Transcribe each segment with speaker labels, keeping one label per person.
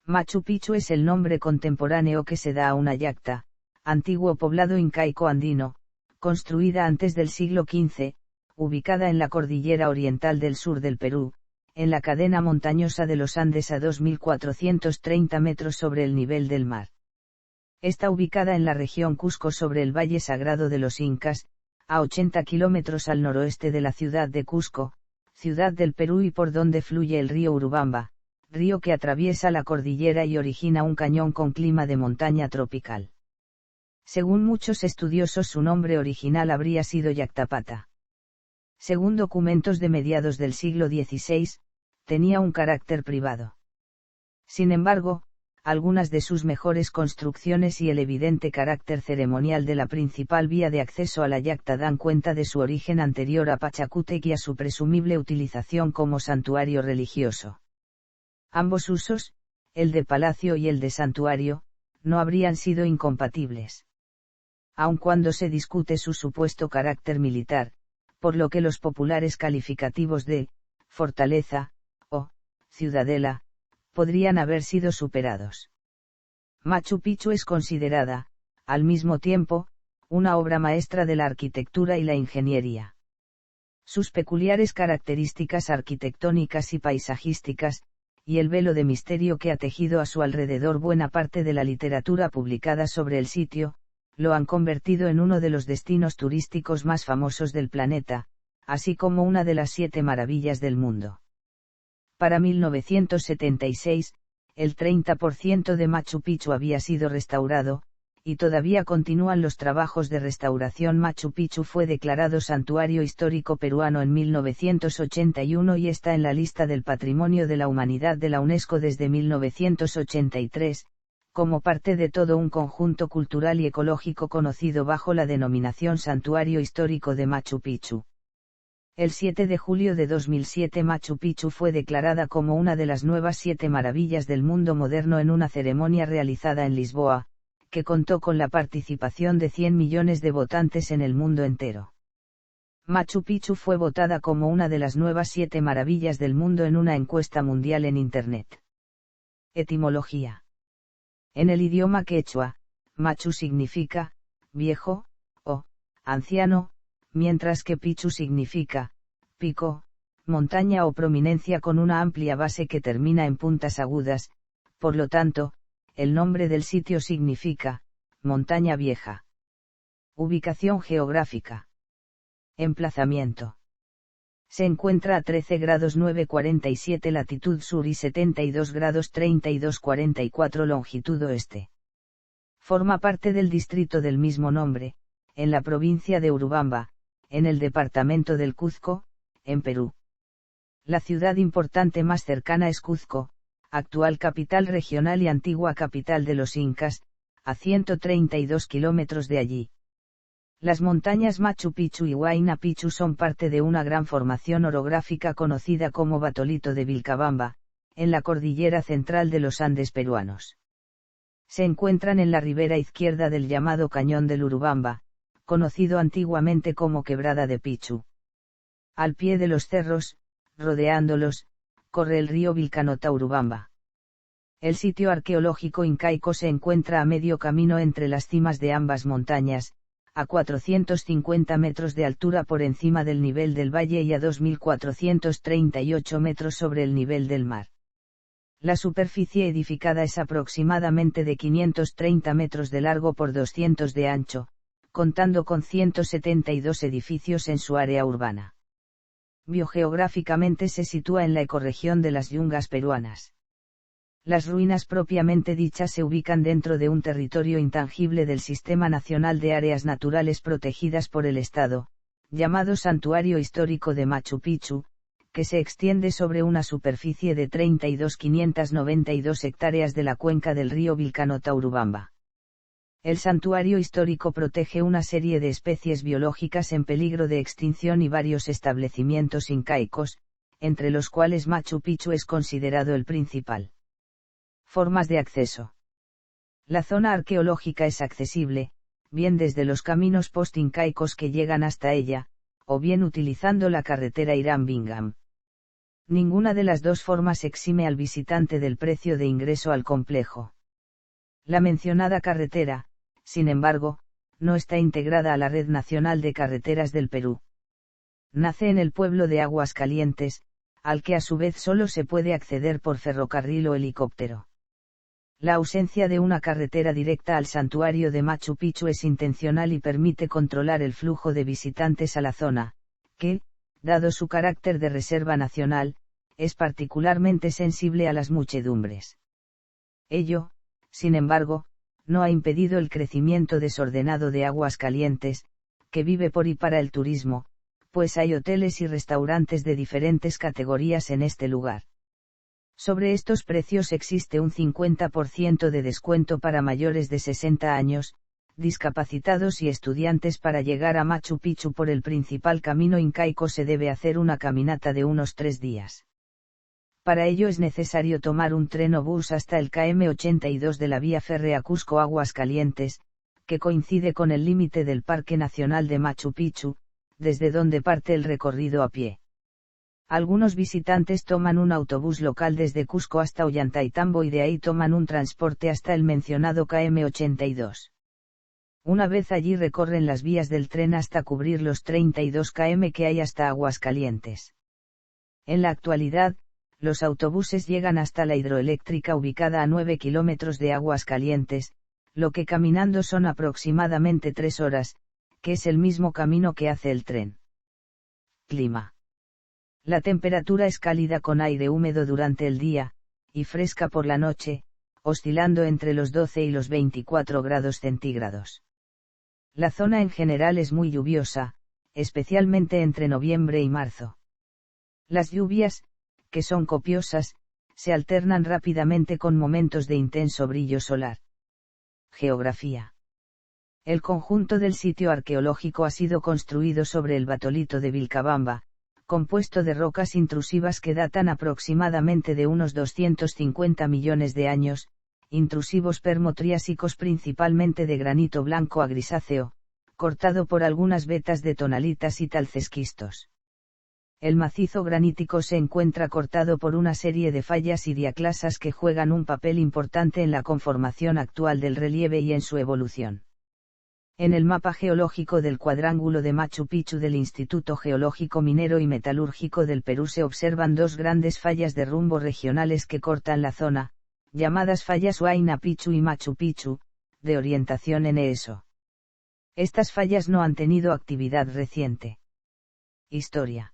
Speaker 1: Machu Picchu es el nombre contemporáneo que se da a una yacta, antiguo poblado incaico andino, construida antes del siglo XV, ubicada en la cordillera oriental del sur del Perú, en la cadena montañosa de los Andes a 2.430 metros sobre el nivel del mar. Está ubicada en la región Cusco sobre el Valle Sagrado de los Incas, a 80 kilómetros al noroeste de la ciudad de Cusco, ciudad del Perú, y por donde fluye el río Urubamba, río que atraviesa la cordillera y origina un cañón con clima de montaña tropical. Según muchos estudiosos, su nombre original habría sido Yactapata. Según documentos de mediados del siglo XVI, tenía un carácter privado. Sin embargo, algunas de sus mejores construcciones y el evidente carácter ceremonial de la principal vía de acceso a la yacta dan cuenta de su origen anterior a Pachacútec y a su presumible utilización como santuario religioso. Ambos usos, el de palacio y el de santuario, no habrían sido incompatibles. Aun cuando se discute su supuesto carácter militar, por lo que los populares calificativos de fortaleza o ciudadela podrían haber sido superados. Machu Picchu es considerada, al mismo tiempo, una obra maestra de la arquitectura y la ingeniería. Sus peculiares características arquitectónicas y paisajísticas, y el velo de misterio que ha tejido a su alrededor buena parte de la literatura publicada sobre el sitio, lo han convertido en uno de los destinos turísticos más famosos del planeta, así como una de las 7 maravillas del mundo. Para 1976, el 30% de Machu Picchu había sido restaurado, y todavía continúan los trabajos de restauración. Machu Picchu fue declarado Santuario Histórico Peruano en 1981 y está en la lista del Patrimonio de la Humanidad de la UNESCO desde 1983, como parte de todo un conjunto cultural y ecológico conocido bajo la denominación Santuario Histórico de Machu Picchu. El 7 de julio de 2007 Machu Picchu fue declarada como una de las nuevas 7 maravillas del mundo moderno en una ceremonia realizada en Lisboa, que contó con la participación de 100 millones de votantes en el mundo entero. Machu Picchu fue votada como una de las nuevas 7 maravillas del mundo en una encuesta mundial en Internet. Etimología. En el idioma quechua, Machu significa viejo o anciano, mientras que Picchu significa pico, montaña o prominencia con una amplia base que termina en puntas agudas. Por lo tanto, el nombre del sitio significa montaña vieja. Ubicación geográfica. Emplazamiento. Se encuentra a 13 grados 9:47 latitud sur y 72 grados 32:44 longitud oeste. Forma parte del distrito del mismo nombre, en la provincia de Urubamba, en el departamento del Cuzco, en Perú. La ciudad importante más cercana es Cuzco, actual capital regional y antigua capital de los Incas, a 132 kilómetros de allí. Las montañas Machu Picchu y Huayna Picchu son parte de una gran formación orográfica conocida como Batolito de Vilcabamba, en la cordillera central de los Andes peruanos. Se encuentran en la ribera izquierda del llamado Cañón del Urubamba, conocido antiguamente como Quebrada de Picchu. Al pie de los cerros, rodeándolos, corre el río Vilcanota Urubamba. El sitio arqueológico incaico se encuentra a medio camino entre las cimas de ambas montañas, a 450 metros de altura por encima del nivel del valle y a 2.438 metros sobre el nivel del mar. La superficie edificada es aproximadamente de 530 metros de largo por 200 de ancho, contando con 172 edificios en su área urbana. Biogeográficamente se sitúa en la ecorregión de las yungas peruanas. Las ruinas propiamente dichas se ubican dentro de un territorio intangible del Sistema Nacional de Áreas Naturales Protegidas por el Estado, llamado Santuario Histórico de Machu Picchu, que se extiende sobre una superficie de 32.592 hectáreas de la cuenca del río Vilcanota Urubamba. El santuario histórico protege una serie de especies biológicas en peligro de extinción y varios establecimientos incaicos, entre los cuales Machu Picchu es considerado el principal. Formas de acceso. La zona arqueológica es accesible, bien desde los caminos post-incaicos que llegan hasta ella, o bien utilizando la carretera Irán-Bingham. Ninguna de las dos formas exime al visitante del precio de ingreso al complejo. La mencionada carretera, sin embargo, no está integrada a la Red Nacional de Carreteras del Perú. Nace en el pueblo de Aguascalientes, al que a su vez solo se puede acceder por ferrocarril o helicóptero. La ausencia de una carretera directa al santuario de Machu Picchu es intencional y permite controlar el flujo de visitantes a la zona, que, dado su carácter de reserva nacional, es particularmente sensible a las muchedumbres. Ello, sin embargo, no ha impedido el crecimiento desordenado de Aguascalientes, que vive por y para el turismo, pues hay hoteles y restaurantes de diferentes categorías en este lugar. Sobre estos precios existe un 50% de descuento para mayores de 60 años, discapacitados y estudiantes. Para llegar a Machu Picchu por el principal camino incaico se debe hacer una caminata de unos 3 días. Para ello es necesario tomar un tren o bus hasta el km 82 de la vía férrea Cusco-Aguascalientes, que coincide con el límite del Parque Nacional de Machu Picchu, desde donde parte el recorrido a pie. Algunos visitantes toman un autobús local desde Cusco hasta Ollantaytambo y de ahí toman un transporte hasta el mencionado km 82. Una vez allí recorren las vías del tren hasta cubrir los 32 km que hay hasta Aguascalientes. En la actualidad, los autobuses llegan hasta la hidroeléctrica ubicada a 9 kilómetros de Aguascalientes, lo que caminando son aproximadamente 3 horas, que es el mismo camino que hace el tren. Clima. La temperatura es cálida con aire húmedo durante el día, y fresca por la noche, oscilando entre los 12 y los 24 grados centígrados. La zona en general es muy lluviosa, especialmente entre noviembre y marzo. Las lluvias, que son copiosas, se alternan rápidamente con momentos de intenso brillo solar. Geografía. El conjunto del sitio arqueológico ha sido construido sobre el batolito de Vilcabamba, compuesto de rocas intrusivas que datan aproximadamente de unos 250 millones de años, intrusivos permotriásicos principalmente de granito blanco a grisáceo, cortado por algunas vetas de tonalitas y talcesquistos. El macizo granítico se encuentra cortado por una serie de fallas y diaclasas que juegan un papel importante en la conformación actual del relieve y en su evolución. En el mapa geológico del cuadrángulo de Machu Picchu del Instituto Geológico Minero y Metalúrgico del Perú se observan dos grandes fallas de rumbo regionales que cortan la zona, llamadas fallas Huayna Picchu y Machu Picchu, de orientación NSO. Estas fallas no han tenido actividad reciente. Historia.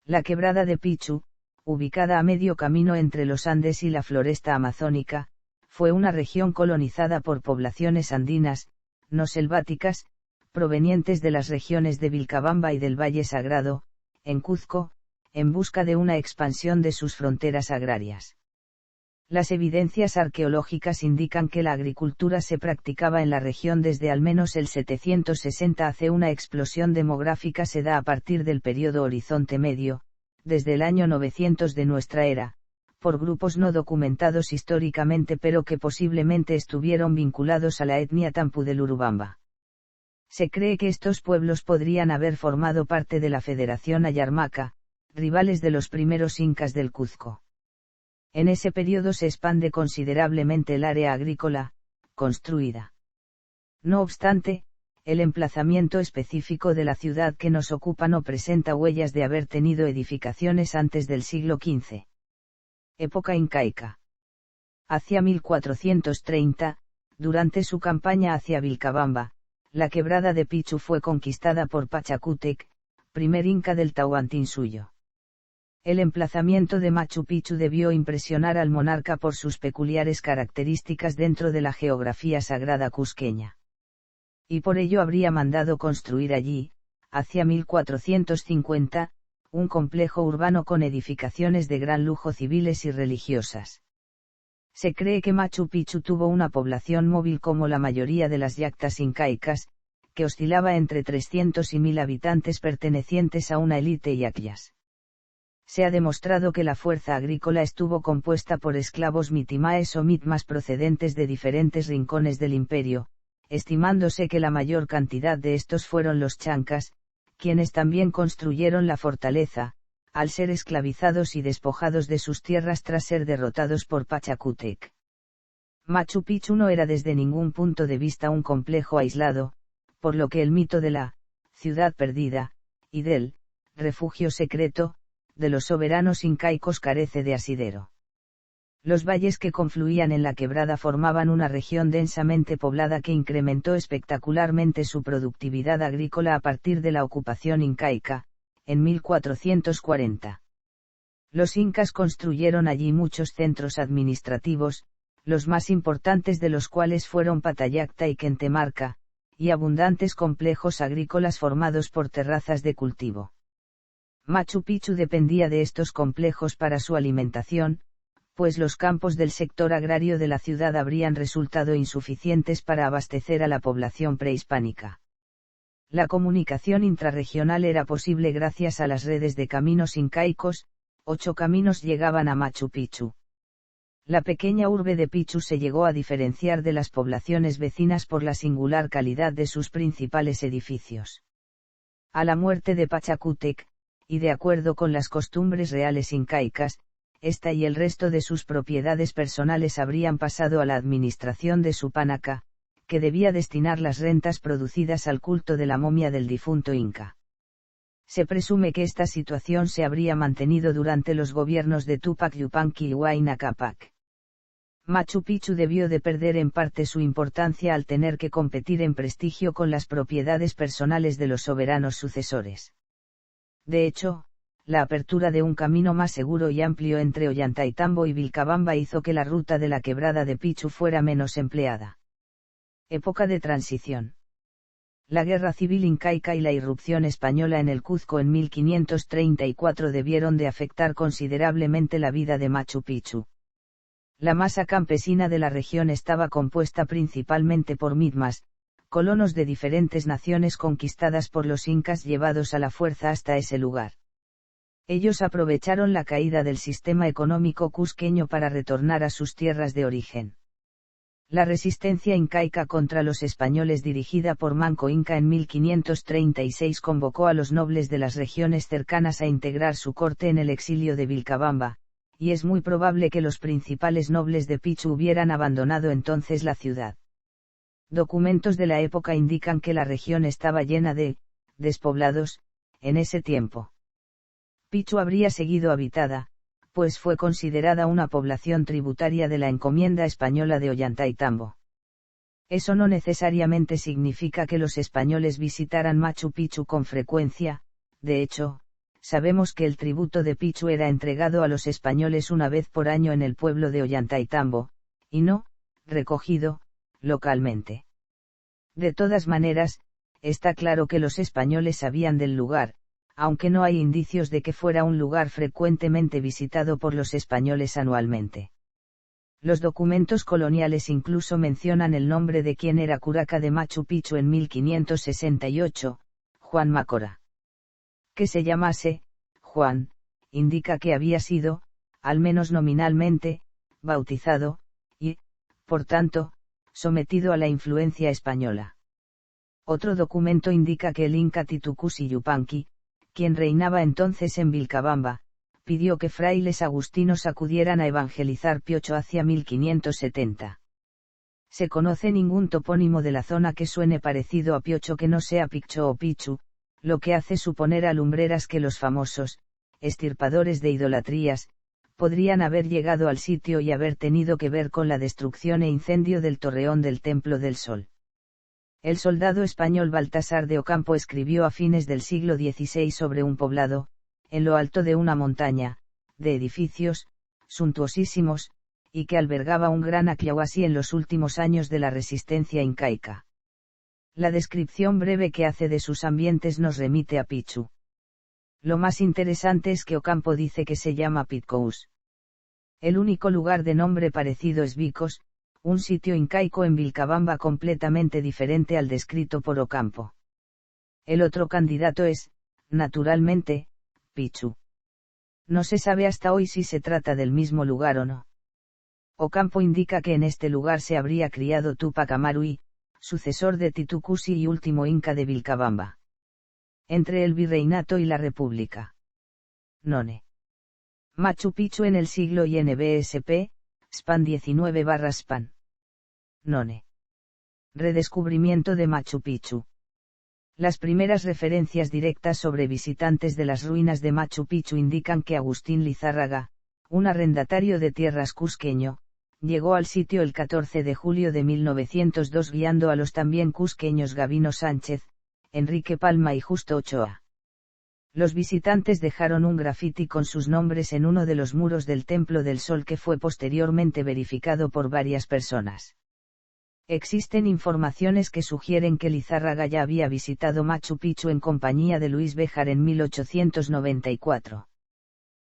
Speaker 1: La quebrada de Picchu, ubicada a medio camino entre los Andes y la floresta amazónica, fue una región colonizada por poblaciones andinas, no selváticas, provenientes de las regiones de Vilcabamba y del Valle Sagrado, en Cuzco, en busca de una expansión de sus fronteras agrarias. Las evidencias arqueológicas indican que la agricultura se practicaba en la región desde al menos el 760 AC. Una explosión demográfica se da a partir del período Horizonte Medio, desde el año 900 de nuestra era, por grupos no documentados históricamente pero que posiblemente estuvieron vinculados a la etnia Tampu del Urubamba. Se cree que estos pueblos podrían haber formado parte de la Federación Ayarmaca, rivales de los primeros incas del Cuzco. En ese periodo se expande considerablemente el área agrícola, construida. No obstante, el emplazamiento específico de la ciudad que nos ocupa no presenta huellas de haber tenido edificaciones antes del siglo XV. Época incaica. Hacia 1430, durante su campaña hacia Vilcabamba, la quebrada de Picchu fue conquistada por Pachacútec, primer inca del Tahuantinsuyo. El emplazamiento de Machu Picchu debió impresionar al monarca por sus peculiares características dentro de la geografía sagrada cusqueña. Y por ello habría mandado construir allí, hacia 1450, un complejo urbano con edificaciones de gran lujo civiles y religiosas. Se cree que Machu Picchu tuvo una población móvil como la mayoría de las yactas incaicas, que oscilaba entre 300 y 1000 habitantes pertenecientes a una élite yactas. Se ha demostrado que la fuerza agrícola estuvo compuesta por esclavos mitimaes o mitmas procedentes de diferentes rincones del imperio, estimándose que la mayor cantidad de estos fueron los chancas, quienes también construyeron la fortaleza, al ser esclavizados y despojados de sus tierras tras ser derrotados por Pachacútec. Machu Picchu no era desde ningún punto de vista un complejo aislado, por lo que el mito de la ciudad perdida, y del refugio secreto, de los soberanos incaicos carece de asidero. Los valles que confluían en la quebrada formaban una región densamente poblada que incrementó espectacularmente su productividad agrícola a partir de la ocupación incaica, en 1440. Los incas construyeron allí muchos centros administrativos, los más importantes de los cuales fueron Patallacta y Quentemarca, y abundantes complejos agrícolas formados por terrazas de cultivo. Machu Picchu dependía de estos complejos para su alimentación, pues los campos del sector agrario de la ciudad habrían resultado insuficientes para abastecer a la población prehispánica. La comunicación intrarregional era posible gracias a las redes de caminos incaicos, 8 caminos llegaban a Machu Picchu. La pequeña urbe de Picchu se llegó a diferenciar de las poblaciones vecinas por la singular calidad de sus principales edificios. A la muerte de Pachacútec, y de acuerdo con las costumbres reales incaicas, esta y el resto de sus propiedades personales habrían pasado a la administración de su pánaca, que debía destinar las rentas producidas al culto de la momia del difunto inca. Se presume que esta situación se habría mantenido durante los gobiernos de Túpac Yupanqui y Huayna Cápac. Machu Picchu debió de perder en parte su importancia al tener que competir en prestigio con las propiedades personales de los soberanos sucesores. De hecho, la apertura de un camino más seguro y amplio entre Ollantaytambo y Vilcabamba hizo que la ruta de la quebrada de Picchu fuera menos empleada. Época de transición. La guerra civil incaica y la irrupción española en el Cuzco en 1534 debieron de afectar considerablemente la vida de Machu Picchu. La masa campesina de la región estaba compuesta principalmente por mitmas, colonos de diferentes naciones conquistadas por los incas llevados a la fuerza hasta ese lugar. Ellos aprovecharon la caída del sistema económico cusqueño para retornar a sus tierras de origen. La resistencia incaica contra los españoles dirigida por Manco Inca en 1536 convocó a los nobles de las regiones cercanas a integrar su corte en el exilio de Vilcabamba, y es muy probable que los principales nobles de Picchu hubieran abandonado entonces la ciudad. Documentos de la época indican que la región estaba llena de despoblados en ese tiempo. Picchu habría seguido habitada, pues fue considerada una población tributaria de la encomienda española de Ollantaytambo. Eso no necesariamente significa que los españoles visitaran Machu Picchu con frecuencia, de hecho, sabemos que el tributo de Picchu era entregado a los españoles una vez por año en el pueblo de Ollantaytambo, y no, recogido, localmente. De todas maneras, está claro que los españoles sabían del lugar, aunque no hay indicios de que fuera un lugar frecuentemente visitado por los españoles anualmente. Los documentos coloniales incluso mencionan el nombre de quien era curaca de Machu Picchu en 1568, Juan Macora. Que se llamase Juan, indica que había sido, al menos nominalmente, bautizado, y, por tanto, sometido a la influencia española. Otro documento indica que el inca Titucusi Yupanqui, quien reinaba entonces en Vilcabamba, pidió que frailes agustinos acudieran a evangelizar Piocho hacia 1570. Se conoce ningún topónimo de la zona que suene parecido a Piocho que no sea Piccho o Pichu, lo que hace suponer a lumbreras que los famosos, extirpadores de idolatrías, podrían haber llegado al sitio y haber tenido que ver con la destrucción e incendio del torreón del Templo del Sol. El soldado español Baltasar de Ocampo escribió a fines del siglo XVI sobre un poblado, en lo alto de una montaña, de edificios, suntuosísimos, y que albergaba un gran aquiahuasi en los últimos años de la resistencia incaica. La descripción breve que hace de sus ambientes nos remite a Picchu. Lo más interesante es que Ocampo dice que se llama Pitcous. El único lugar de nombre parecido es Vicos, un sitio incaico en Vilcabamba completamente diferente al descrito por Ocampo. El otro candidato es, naturalmente, Picchu. No se sabe hasta hoy si se trata del mismo lugar o no. Ocampo indica que en este lugar se habría criado Túpac Amaru, sucesor de Titucusi y último inca de Vilcabamba. Entre el virreinato y la república. None. Machu Picchu en el siglo INBSP, Span 19/Span. None. Redescubrimiento de Machu Picchu. Las primeras referencias directas sobre visitantes de las ruinas de Machu Picchu indican que Agustín Lizárraga, un arrendatario de tierras cusqueño, llegó al sitio el 14 de julio de 1902 guiando a los también cusqueños Gabino Sánchez, Enrique Palma y Justo Ochoa. Los visitantes dejaron un grafiti con sus nombres en uno de los muros del Templo del Sol que fue posteriormente verificado por varias personas. Existen informaciones que sugieren que Lizárraga ya había visitado Machu Picchu en compañía de Luis Béjar en 1894.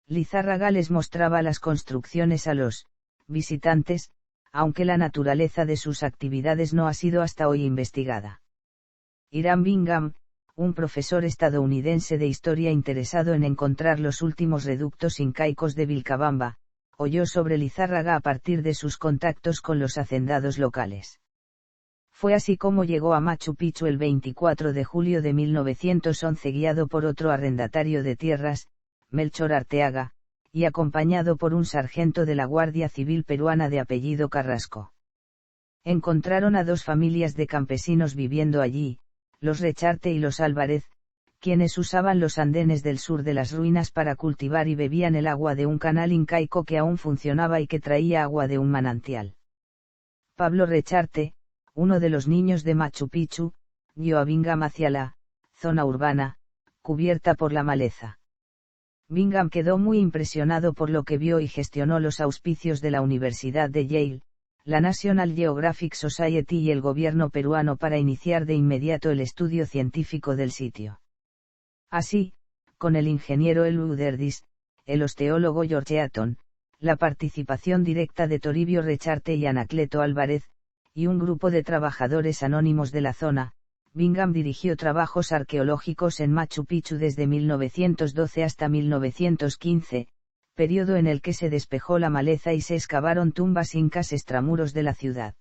Speaker 1: Lizárraga les mostraba las construcciones a los visitantes, aunque la naturaleza de sus actividades no ha sido hasta hoy investigada. Hiram Bingham, un profesor estadounidense de historia interesado en encontrar los últimos reductos incaicos de Vilcabamba, oyó sobre Lizárraga a partir de sus contactos con los hacendados locales. Fue así como llegó a Machu Picchu el 24 de julio de 1911 guiado por otro arrendatario de tierras, Melchor Arteaga, y acompañado por un sargento de la Guardia Civil peruana de apellido Carrasco. Encontraron a dos familias de campesinos viviendo allí, los Recharte y los Álvarez, quienes usaban los andenes del sur de las ruinas para cultivar y bebían el agua de un canal incaico que aún funcionaba y que traía agua de un manantial. Pablo Recharte, uno de los niños de Machu Picchu, guió a Bingham hacia la zona urbana, cubierta por la maleza. Bingham quedó muy impresionado por lo que vio y gestionó los auspicios de la Universidad de Yale, la National Geographic Society y el gobierno peruano para iniciar de inmediato el estudio científico del sitio. Así, con el ingeniero Elu Uderdis, el osteólogo George Eaton, la participación directa de Toribio Recharte y Anacleto Álvarez, y un grupo de trabajadores anónimos de la zona, Bingham dirigió trabajos arqueológicos en Machu Picchu desde 1912 hasta 1915, periodo en el que se despejó la maleza y se excavaron tumbas incas extramuros de la ciudad.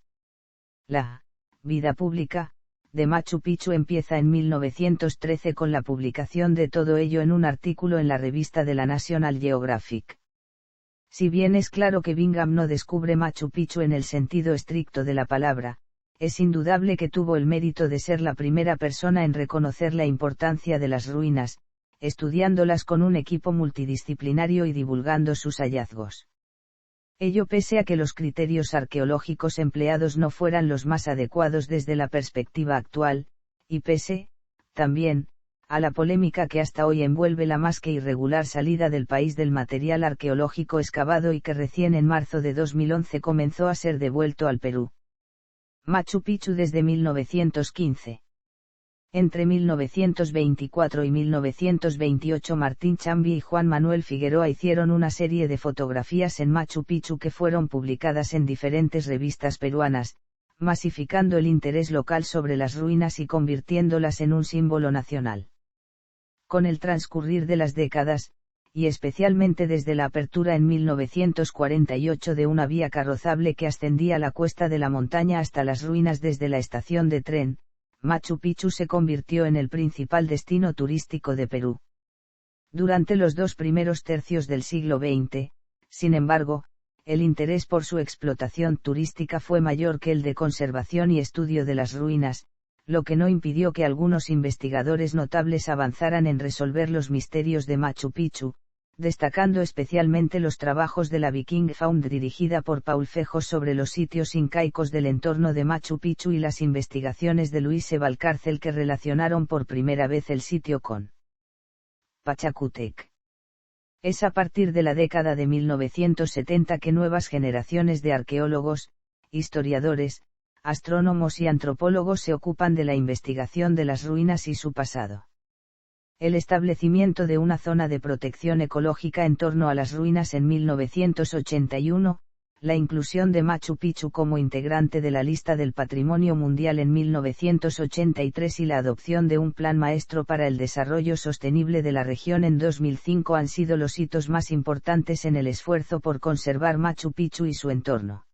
Speaker 1: La vida pública de Machu Picchu empieza en 1913 con la publicación de todo ello en un artículo en la revista de la National Geographic. Si bien es claro que Bingham no descubre Machu Picchu en el sentido estricto de la palabra, es indudable que tuvo el mérito de ser la primera persona en reconocer la importancia de las ruinas, estudiándolas con un equipo multidisciplinario y divulgando sus hallazgos. Ello pese a que los criterios arqueológicos empleados no fueran los más adecuados desde la perspectiva actual, y pese, también, a la polémica que hasta hoy envuelve la más que irregular salida del país del material arqueológico excavado y que recién en marzo de 2011 comenzó a ser devuelto al Perú. Machu Picchu desde 1915. Entre 1924 y 1928 Martín Chambi y Juan Manuel Figueroa hicieron una serie de fotografías en Machu Picchu que fueron publicadas en diferentes revistas peruanas, masificando el interés local sobre las ruinas y convirtiéndolas en un símbolo nacional. Con el transcurrir de las décadas, y especialmente desde la apertura en 1948 de una vía carrozable que ascendía la cuesta de la montaña hasta las ruinas desde la estación de tren, Machu Picchu se convirtió en el principal destino turístico de Perú. Durante los 2 primeros tercios del siglo XX, sin embargo, el interés por su explotación turística fue mayor que el de conservación y estudio de las ruinas, lo que no impidió que algunos investigadores notables avanzaran en resolver los misterios de Machu Picchu, destacando especialmente los trabajos de la Viking Found dirigida por Paul Fejos sobre los sitios incaicos del entorno de Machu Picchu y las investigaciones de Luis E. Valcárcel que relacionaron por primera vez el sitio con Pachacútec. Es a partir de la década de 1970 que nuevas generaciones de arqueólogos, historiadores, astrónomos y antropólogos se ocupan de la investigación de las ruinas y su pasado. El establecimiento de una zona de protección ecológica en torno a las ruinas en 1981, la inclusión de Machu Picchu como integrante de la lista del Patrimonio Mundial en 1983 y la adopción de un plan maestro para el desarrollo sostenible de la región en 2005 han sido los hitos más importantes en el esfuerzo por conservar Machu Picchu y su entorno.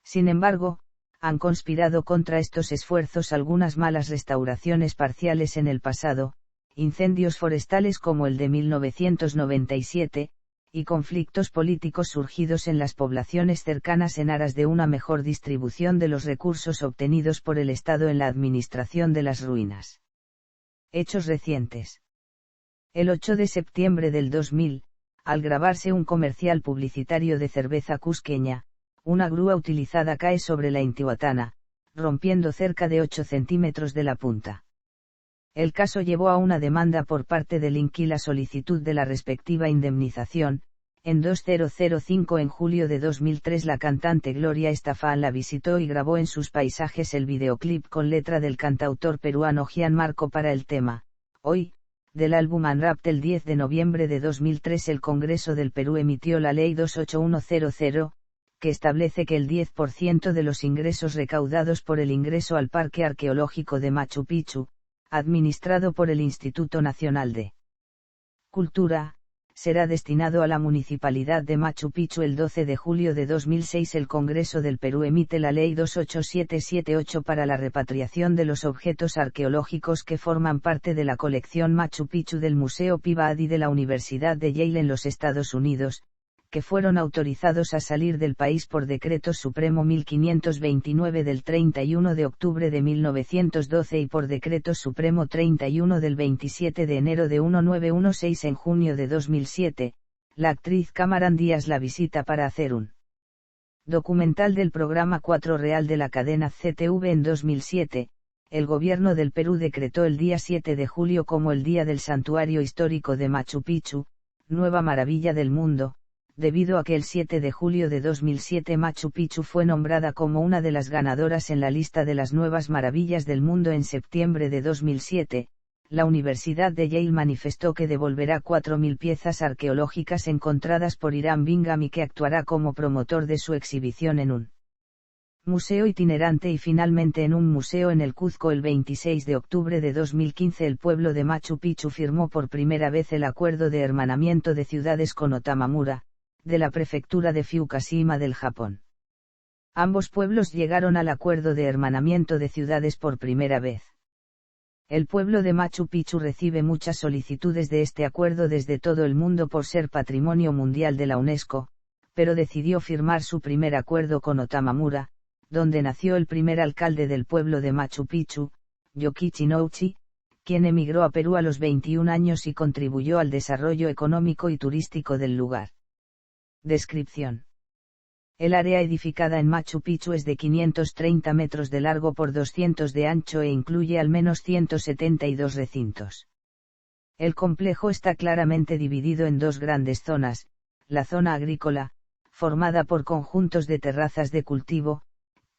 Speaker 1: Sin embargo, han conspirado contra estos esfuerzos algunas malas restauraciones parciales en el pasado, incendios forestales como el de 1997, y conflictos políticos surgidos en las poblaciones cercanas en aras de una mejor distribución de los recursos obtenidos por el Estado en la administración de las ruinas. Hechos recientes. El 8 de septiembre del 2000, al grabarse un comercial publicitario de cerveza cusqueña, una grúa utilizada cae sobre la Intihuatana, rompiendo cerca de 8 centímetros de la punta. El caso llevó a una demanda por parte del INCI la solicitud de la respectiva indemnización. En 2005 en julio de 2003 la cantante Gloria Estefan la visitó y grabó en sus paisajes el videoclip con letra del cantautor peruano Gianmarco para el tema Hoy, del álbum Unwrapped. El 10 de noviembre de 2003 el Congreso del Perú emitió la Ley 28100, que establece que el 10% de los ingresos recaudados por el ingreso al Parque Arqueológico de Machu Picchu, administrado por el Instituto Nacional de Cultura, será destinado a la Municipalidad de Machu Picchu. El 12 de julio de 2006 el Congreso del Perú emite la Ley 28778 para la repatriación de los objetos arqueológicos que forman parte de la colección Machu Picchu del Museo Peabody de la Universidad de Yale en los Estados Unidos, que fueron autorizados a salir del país por Decreto Supremo 1529 del 31 de octubre de 1912 y por Decreto Supremo 31 del 27 de enero de 1916. En junio de 2007, la actriz Cameron Díaz la visita para hacer un documental del programa 4 Real de la cadena CTV. En 2007, el gobierno del Perú decretó el día 7 de julio como el Día del Santuario Histórico de Machu Picchu, nueva maravilla del mundo, debido a que el 7 de julio de 2007 Machu Picchu fue nombrada como una de las ganadoras en la lista de las nuevas maravillas del mundo. En septiembre de 2007, la Universidad de Yale manifestó que devolverá 4.000 piezas arqueológicas encontradas por Irán Bingham y que actuará como promotor de su exhibición en un museo itinerante y finalmente en un museo en el Cuzco. El 26 de octubre de 2015 el pueblo de Machu Picchu firmó por primera vez el acuerdo de hermanamiento de ciudades con Otamamura, de la prefectura de Fukushima del Japón. Ambos pueblos llegaron al acuerdo de hermanamiento de ciudades por primera vez. El pueblo de Machu Picchu recibe muchas solicitudes de este acuerdo desde todo el mundo por ser Patrimonio Mundial de la UNESCO, pero decidió firmar su primer acuerdo con Otamamura, donde nació el primer alcalde del pueblo de Machu Picchu, Yokichi Nouchi, quien emigró a Perú a los 21 años y contribuyó al desarrollo económico y turístico del lugar. Descripción. El área edificada en Machu Picchu es de 530 metros de largo por 200 de ancho e incluye al menos 172 recintos. El complejo está claramente dividido en dos grandes zonas, la zona agrícola, formada por conjuntos de terrazas de cultivo,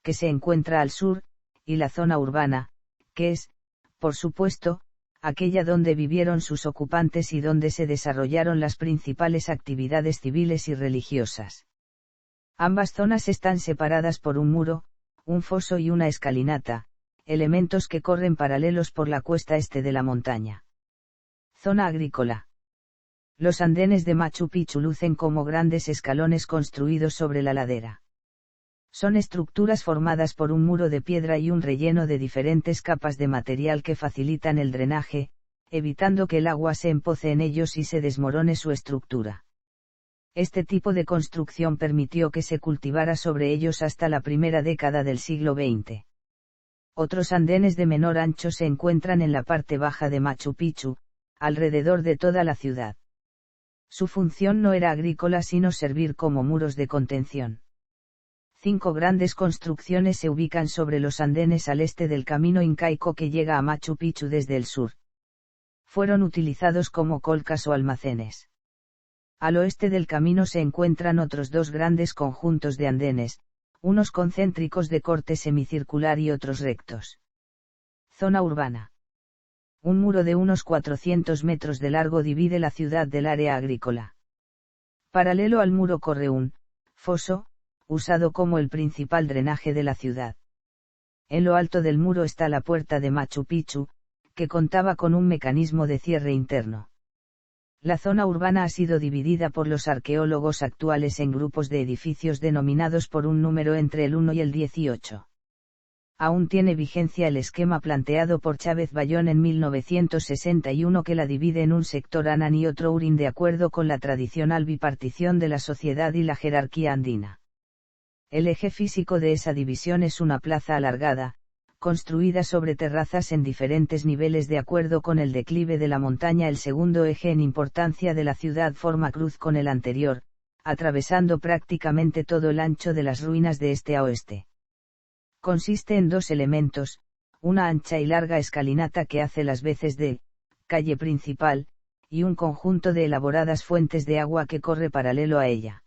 Speaker 1: que se encuentra al sur, y la zona urbana, que es, por supuesto, aquella donde vivieron sus ocupantes y donde se desarrollaron las principales actividades civiles y religiosas. Ambas zonas están separadas por un muro, un foso y una escalinata, elementos que corren paralelos por la cuesta este de la montaña. Zona agrícola. Los andenes de Machu Picchu lucen como grandes escalones construidos sobre la ladera. Son estructuras formadas por un muro de piedra y un relleno de diferentes capas de material que facilitan el drenaje, evitando que el agua se empoce en ellos y se desmorone su estructura. Este tipo de construcción permitió que se cultivara sobre ellos hasta la primera década del siglo XX. Otros andenes de menor ancho se encuentran en la parte baja de Machu Picchu, alrededor de toda la ciudad. Su función no era agrícola sino servir como muros de contención. 5 grandes construcciones se ubican sobre los andenes al este del camino incaico que llega a Machu Picchu desde el sur. Fueron utilizados como colcas o almacenes. Al oeste del camino se encuentran otros 2 grandes conjuntos de andenes, unos concéntricos de corte semicircular y otros rectos. Zona urbana. Un muro de unos 400 metros de largo divide la ciudad del área agrícola. Paralelo al muro corre un foso, usado como el principal drenaje de la ciudad. En lo alto del muro está la puerta de Machu Picchu, que contaba con un mecanismo de cierre interno. La zona urbana ha sido dividida por los arqueólogos actuales en grupos de edificios denominados por un número entre el 1 y el 18. Aún tiene vigencia el esquema planteado por Chávez Bayón en 1961 que la divide en un sector Anan y otro Urín de acuerdo con la tradicional bipartición de la sociedad y la jerarquía andina. El eje físico de esa división es una plaza alargada, construida sobre terrazas en diferentes niveles de acuerdo con el declive de la montaña. El segundo eje en importancia de la ciudad forma cruz con el anterior, atravesando prácticamente todo el ancho de las ruinas de este a oeste. Consiste en dos elementos, una ancha y larga escalinata que hace las veces de calle principal, y un conjunto de elaboradas fuentes de agua que corre paralelo a ella.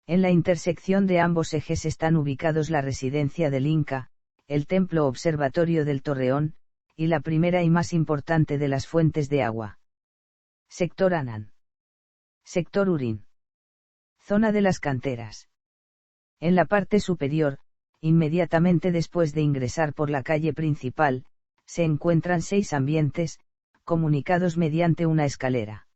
Speaker 1: En la intersección de ambos ejes están ubicados la residencia del Inca, el templo observatorio del Torreón, y la primera y más importante de las fuentes de agua. Sector Anan. Sector Urín. Zona de las canteras. En la parte superior, inmediatamente después de ingresar por la calle principal, se encuentran 6 ambientes, comunicados mediante una escalera.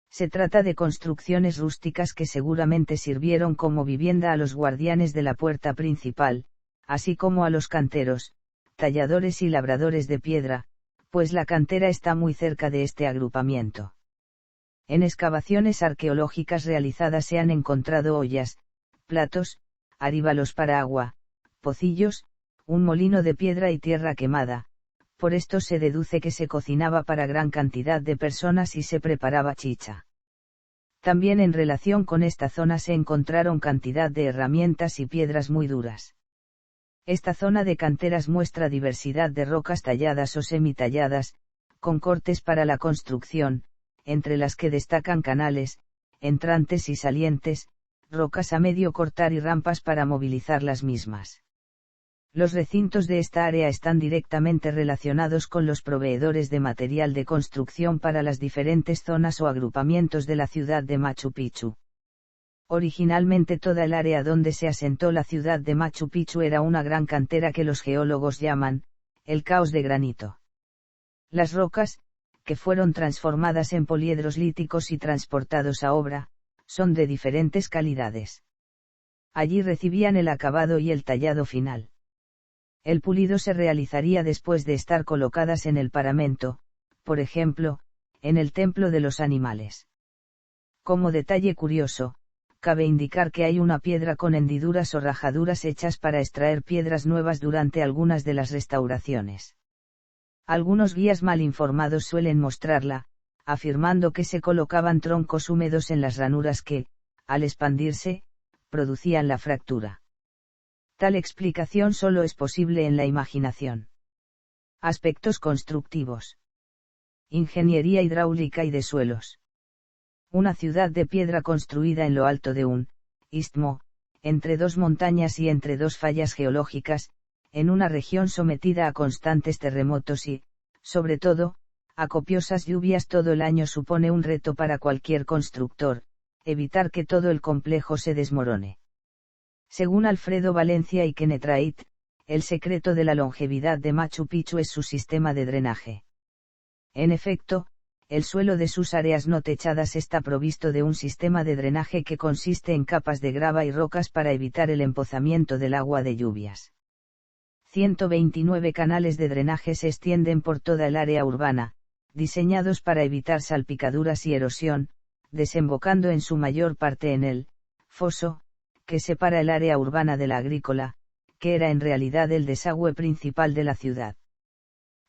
Speaker 1: Se trata de construcciones rústicas que seguramente sirvieron como vivienda a los guardianes de la puerta principal, así como a los canteros, talladores y labradores de piedra, pues la cantera está muy cerca de este agrupamiento. En excavaciones arqueológicas realizadas se han encontrado ollas, platos, aríbalos para agua, pocillos, un molino de piedra y tierra quemada. Por esto se deduce que se cocinaba para gran cantidad de personas y se preparaba chicha. También en relación con esta zona se encontraron cantidad de herramientas y piedras muy duras. Esta zona de canteras muestra diversidad de rocas talladas o semitalladas, con cortes para la construcción, entre las que destacan canales, entrantes y salientes, rocas a medio cortar y rampas para movilizar las mismas. Los recintos de esta área están directamente relacionados con los proveedores de material de construcción para las diferentes zonas o agrupamientos de la ciudad de Machu Picchu. Originalmente toda el área donde se asentó la ciudad de Machu Picchu era una gran cantera que los geólogos llaman, el caos de granito. Las rocas, que fueron transformadas en poliedros líticos y transportados a obra, son de diferentes calidades. Allí recibían el acabado y el tallado final. El pulido se realizaría después de estar colocadas en el paramento, por ejemplo, en el templo de los animales. Como detalle curioso, cabe indicar que hay una piedra con hendiduras o rajaduras hechas para extraer piedras nuevas durante algunas de las restauraciones. Algunos guías mal informados suelen mostrarla, afirmando que se colocaban troncos húmedos en las ranuras que, al expandirse, producían la fractura. Tal explicación solo es posible en la imaginación. Aspectos constructivos. Ingeniería hidráulica y de suelos. Una ciudad de piedra construida en lo alto de un istmo, entre dos montañas y entre dos fallas geológicas, en una región sometida a constantes terremotos y, sobre todo, a copiosas lluvias todo el año supone un reto para cualquier constructor, evitar que todo el complejo se desmorone. Según Alfredo Valencia y Kenneth Wright, el secreto de la longevidad de Machu Picchu es su sistema de drenaje. En efecto, el suelo de sus áreas no techadas está provisto de un sistema de drenaje que consiste en capas de grava y rocas para evitar el empozamiento del agua de lluvias. 129 canales de drenaje se extienden por toda el área urbana, diseñados para evitar salpicaduras y erosión, desembocando en su mayor parte en el foso, que separa el área urbana de la agrícola, que era en realidad el desagüe principal de la ciudad.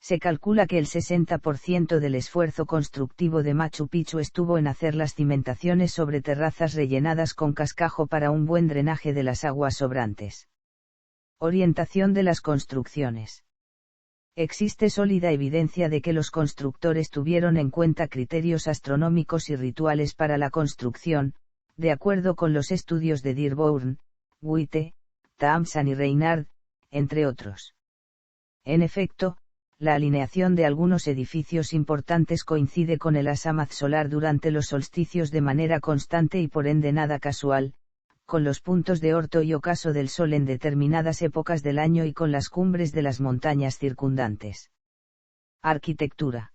Speaker 1: Se calcula que el 60% del esfuerzo constructivo de Machu Picchu estuvo en hacer las cimentaciones sobre terrazas rellenadas con cascajo para un buen drenaje de las aguas sobrantes. Orientación de las construcciones. Existe sólida evidencia de que los constructores tuvieron en cuenta criterios astronómicos y rituales para la construcción, de acuerdo con los estudios de Dearborn, Witte, Thompson y Reinhard, entre otros. En efecto, la alineación de algunos edificios importantes coincide con el azamat solar durante los solsticios de manera constante y por ende nada casual, con los puntos de orto y ocaso del sol en determinadas épocas del año y con las cumbres de las montañas circundantes. Arquitectura.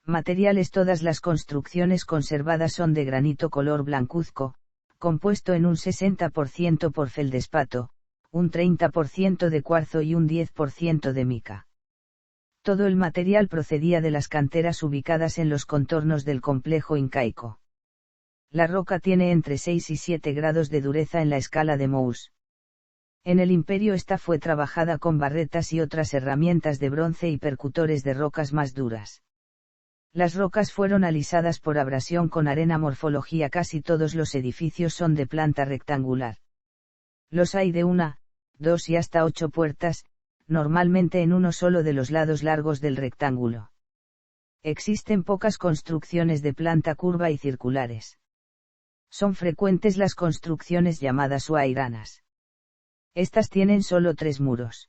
Speaker 1: Materiales. Todas las construcciones conservadas son de granito color blancuzco, compuesto en un 60% por feldespato, un 30% de cuarzo y un 10% de mica. Todo el material procedía de las canteras ubicadas en los contornos del complejo incaico. La roca tiene entre 6 y 7 grados de dureza en la escala de Mohs. En el imperio esta fue trabajada con barretas y otras herramientas de bronce y percutores de rocas más duras. Las rocas fueron alisadas por abrasión con arena. Morfología: casi todos los edificios son de planta rectangular. Los hay de 1, 2 y hasta 8 puertas, normalmente en uno solo de los lados largos del rectángulo. Existen pocas construcciones de planta curva y circulares. Son frecuentes las construcciones llamadas huayranas. Estas tienen solo 3 muros.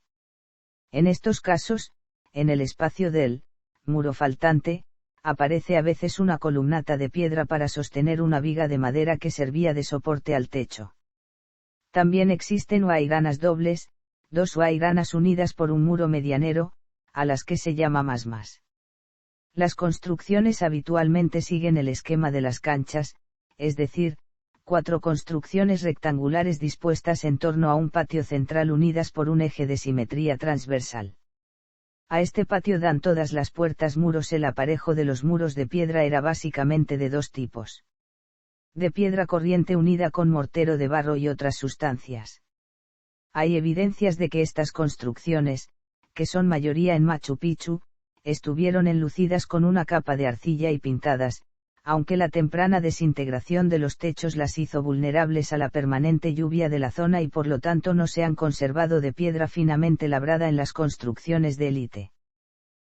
Speaker 1: En estos casos, en el espacio del muro faltante, aparece a veces una columnata de piedra para sostener una viga de madera que servía de soporte al techo. También existen huayranas dobles, 2 huayranas unidas por un muro medianero, a las que se llama masmas. Las construcciones habitualmente siguen el esquema de las canchas, es decir, 4 construcciones rectangulares dispuestas en torno a un patio central unidas por un eje de simetría transversal. A este patio dan todas las puertas muros. El aparejo de los muros de piedra era básicamente de 2 tipos. De piedra corriente unida con mortero de barro y otras sustancias. Hay evidencias de que estas construcciones, que son mayoría en Machu Picchu, estuvieron enlucidas con una capa de arcilla y pintadas, aunque la temprana desintegración de los techos las hizo vulnerables a la permanente lluvia de la zona y por lo tanto no se han conservado de piedra finamente labrada en las construcciones de élite.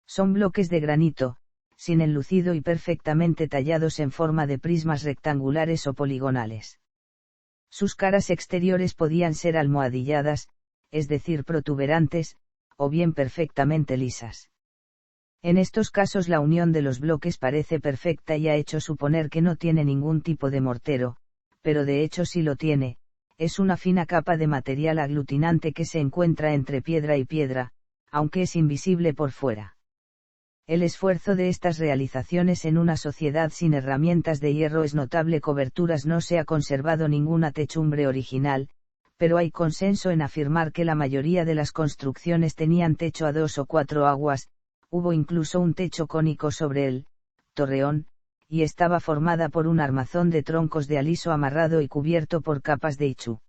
Speaker 1: Son bloques de granito, sin enlucido y perfectamente tallados en forma de prismas rectangulares o poligonales. Sus caras exteriores podían ser almohadilladas, es decir, protuberantes, o bien perfectamente lisas. En estos casos la unión de los bloques parece perfecta y ha hecho suponer que no tiene ningún tipo de mortero, pero de hecho sí lo tiene, es una fina capa de material aglutinante que se encuentra entre piedra y piedra, aunque es invisible por fuera. El esfuerzo de estas realizaciones en una sociedad sin herramientas de hierro es notable. Coberturas: no se ha conservado ninguna techumbre original, pero hay consenso en afirmar que la mayoría de las construcciones tenían techo a 2 o 4 aguas. Hubo incluso un techo cónico sobre el torreón, y estaba formada por un armazón de troncos de aliso amarrado y cubierto por capas de ichu.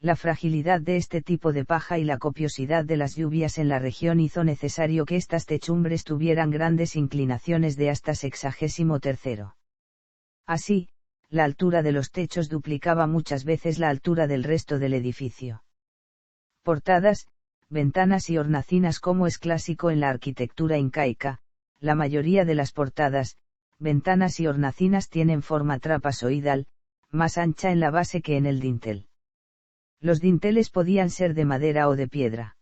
Speaker 1: La fragilidad de este tipo de paja y la copiosidad de las lluvias en la región hizo necesario que estas techumbres tuvieran grandes inclinaciones de hasta 63. Así, la altura de los techos duplicaba muchas veces la altura del resto del edificio. Portadas, ventanas y hornacinas. Como es clásico en la arquitectura incaica, la mayoría de las portadas, ventanas y hornacinas tienen forma trapezoidal, más ancha en la base que en el dintel. Los dinteles podían ser de madera o de piedra.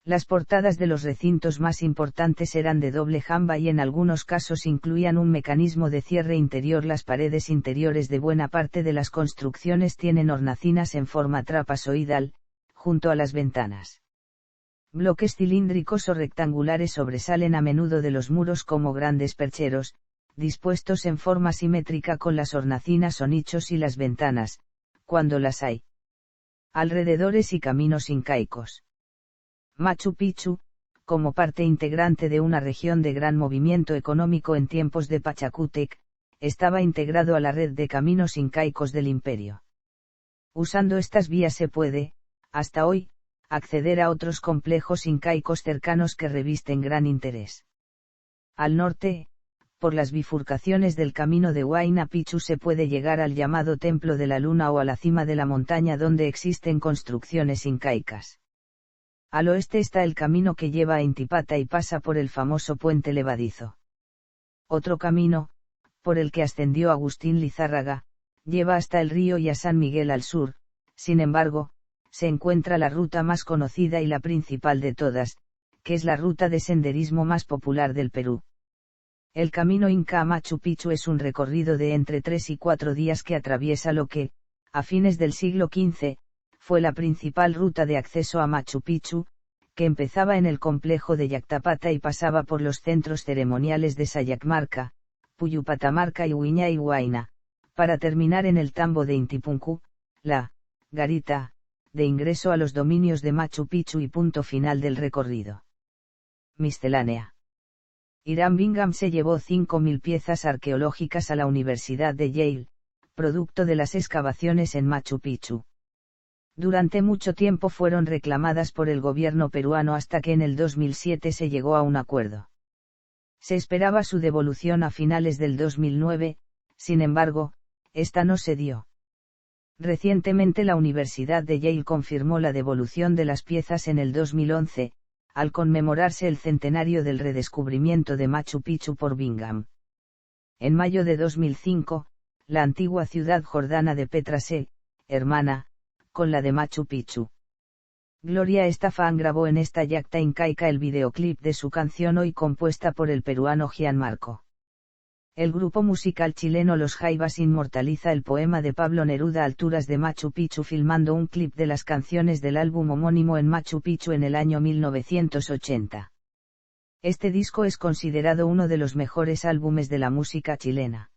Speaker 1: Las portadas de los recintos más importantes eran de doble jamba y en algunos casos incluían un mecanismo de cierre interior. Las paredes interiores de buena parte de las construcciones tienen hornacinas en forma trapezoidal, junto a las ventanas. Bloques cilíndricos o rectangulares sobresalen a menudo de los muros como grandes percheros, dispuestos en forma simétrica con las hornacinas o nichos y las ventanas, cuando las hay. Alrededores y caminos incaicos. Machu Picchu, como parte integrante de una región de gran movimiento económico en tiempos de Pachacútec, estaba integrado a la red de caminos incaicos del imperio. Usando estas vías se puede, hasta hoy, acceder a otros complejos incaicos cercanos que revisten gran interés. Al norte, por las bifurcaciones del camino de Huayna Picchu se puede llegar al llamado Templo de la Luna o a la cima de la montaña donde existen construcciones incaicas. Al oeste está el camino que lleva a Intipata y pasa por el famoso puente levadizo. Otro camino, por el que ascendió Agustín Lizárraga, lleva hasta el río y a San Miguel al sur. Sin embargo, se encuentra la ruta más conocida y la principal de todas, que es la ruta de senderismo más popular del Perú. El camino Inca a Machu Picchu es un recorrido de entre 3 y 4 días que atraviesa lo que, a fines del siglo XV, fue la principal ruta de acceso a Machu Picchu, que empezaba en el complejo de Yactapata y pasaba por los centros ceremoniales de Sayacmarca, Puyupatamarca y Huiña y Huayna, para terminar en el tambo de Intipuncu, la garita de ingreso a los dominios de Machu Picchu y punto final del recorrido. Miscelánea. Hiram Bingham se llevó 5.000 piezas arqueológicas a la Universidad de Yale, producto de las excavaciones en Machu Picchu. Durante mucho tiempo fueron reclamadas por el gobierno peruano hasta que en el 2007 se llegó a un acuerdo. Se esperaba su devolución a finales del 2009, sin embargo, esta no se dio. Recientemente la Universidad de Yale confirmó la devolución de las piezas en el 2011, al conmemorarse el centenario del redescubrimiento de Machu Picchu por Bingham. En mayo de 2005, la antigua ciudad jordana de Petra se, hermana, con la de Machu Picchu. Gloria Estefan grabó en esta yacta incaica el videoclip de su canción Hoy, compuesta por el peruano Gianmarco. El grupo musical chileno Los Jaivas inmortaliza el poema de Pablo Neruda Alturas de Machu Picchu filmando un clip de las canciones del álbum homónimo en Machu Picchu en el año 1980. Este disco es considerado uno de los mejores álbumes de la música chilena.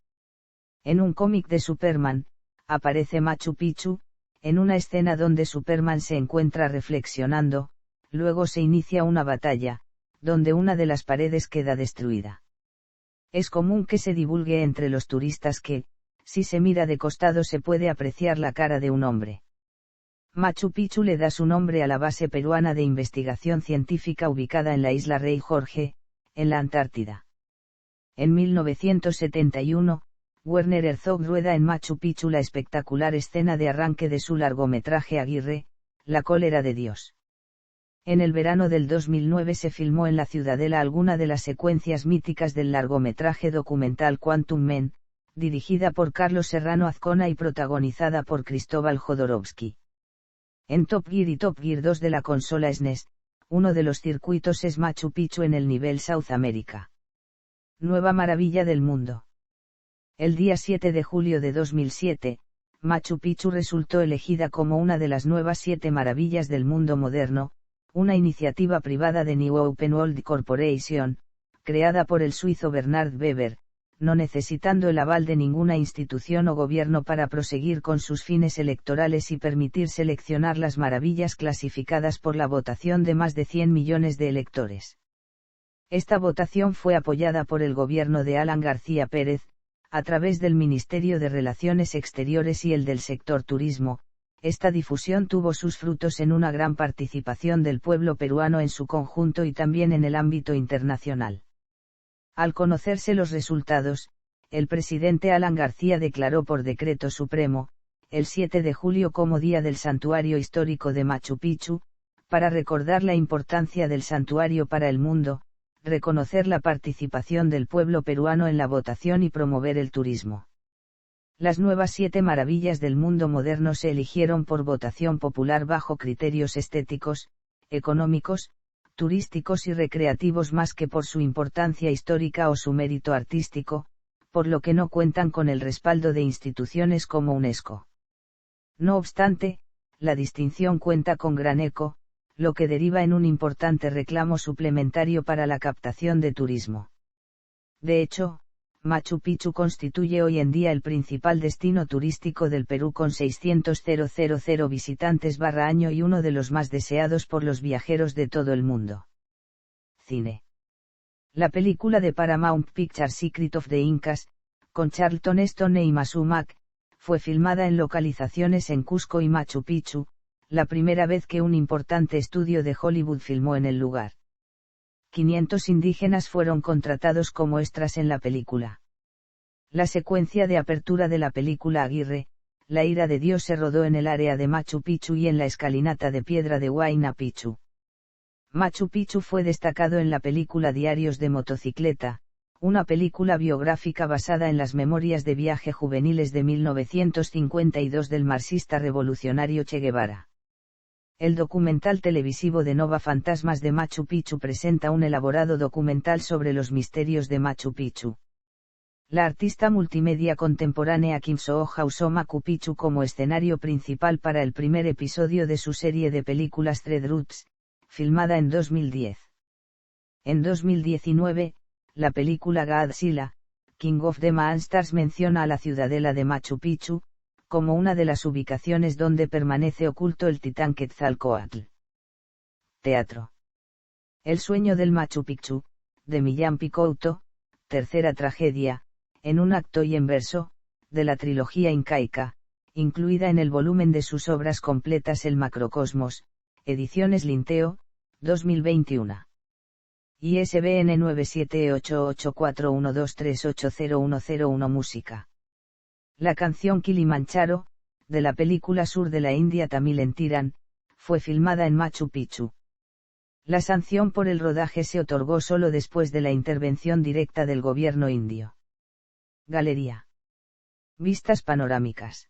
Speaker 1: En un cómic de Superman, aparece Machu Picchu, en una escena donde Superman se encuentra reflexionando, luego se inicia una batalla, donde una de las paredes queda destruida. Es común que se divulgue entre los turistas que, si se mira de costado se puede apreciar la cara de un hombre. Machu Picchu le da su nombre a la base peruana de investigación científica ubicada en la isla Rey Jorge, en la Antártida. En 1971, Werner Herzog rueda en Machu Picchu la espectacular escena de arranque de su largometraje Aguirre, La cólera de Dios. En el verano del 2009 se filmó en la Ciudadela alguna de las secuencias míticas del largometraje documental Quantum Men, dirigida por Carlos Serrano Azcona y protagonizada por Cristóbal Jodorowsky. En Top Gear y Top Gear 2 de la consola SNES, uno de los circuitos es Machu Picchu en el nivel South America. Nueva maravilla del mundo. El día 7 de julio de 2007, Machu Picchu resultó elegida como una de las nuevas 7 maravillas del mundo moderno, una iniciativa privada de New Open World Corporation, creada por el suizo Bernard Weber, no necesitando el aval de ninguna institución o gobierno para proseguir con sus fines electorales y permitir seleccionar las maravillas clasificadas por la votación de más de 100 millones de electores. Esta votación fue apoyada por el gobierno de Alan García Pérez, a través del Ministerio de Relaciones Exteriores y el del sector turismo. Esta difusión tuvo sus frutos en una gran participación del pueblo peruano en su conjunto y también en el ámbito internacional. Al conocerse los resultados, el presidente Alan García declaró por decreto supremo, el 7 de julio como Día del Santuario Histórico de Machu Picchu, para recordar la importancia del santuario para el mundo, reconocer la participación del pueblo peruano en la votación y promover el turismo. Las nuevas 7 maravillas del mundo moderno se eligieron por votación popular bajo criterios estéticos, económicos, turísticos y recreativos más que por su importancia histórica o su mérito artístico, por lo que no cuentan con el respaldo de instituciones como UNESCO. No obstante, la distinción cuenta con gran eco, lo que deriva en un importante reclamo suplementario para la captación de turismo. De hecho, Machu Picchu constituye hoy en día el principal destino turístico del Perú con 600.000 visitantes año y uno de los más deseados por los viajeros de todo el mundo. Cine. La película de Paramount Pictures Secret of the Incas, con Charlton Heston e Imasu Mack, fue filmada en localizaciones en Cusco y Machu Picchu, la primera vez que un importante estudio de Hollywood filmó en el lugar. 500 indígenas fueron contratados como extras en la película. La secuencia de apertura de la película Aguirre, La ira de Dios se rodó en el área de Machu Picchu y en la escalinata de piedra de Huayna Picchu. Machu Picchu fue destacado en la película Diarios de motocicleta, una película biográfica basada en las memorias de viaje juveniles de 1952 del marxista revolucionario Che Guevara. El documental televisivo de Nova Fantasmas de Machu Picchu presenta un elaborado documental sobre los misterios de Machu Picchu. La artista multimedia contemporánea Kim Soo-ha usó Machu Picchu como escenario principal para el primer episodio de su serie de películas Thread Roots, filmada en 2010. En 2019, la película Godzilla, King of the Monsters menciona a la ciudadela de Machu Picchu, como una de las ubicaciones donde permanece oculto el titán Quetzalcóatl. Teatro. El sueño del Machu Picchu, de Millán Picouto, tercera tragedia, en un acto y en verso, de la trilogía incaica, incluida en el volumen de sus obras completas El Macrocosmos, Ediciones Linteo, 2021. ISBN 9788412380101 Música. La canción Kilimanjaro, de la película Sur de la India Tamil en Tirán, fue filmada en Machu Picchu. La sanción por el rodaje se otorgó solo después de la intervención directa del gobierno indio. Galería. Vistas panorámicas.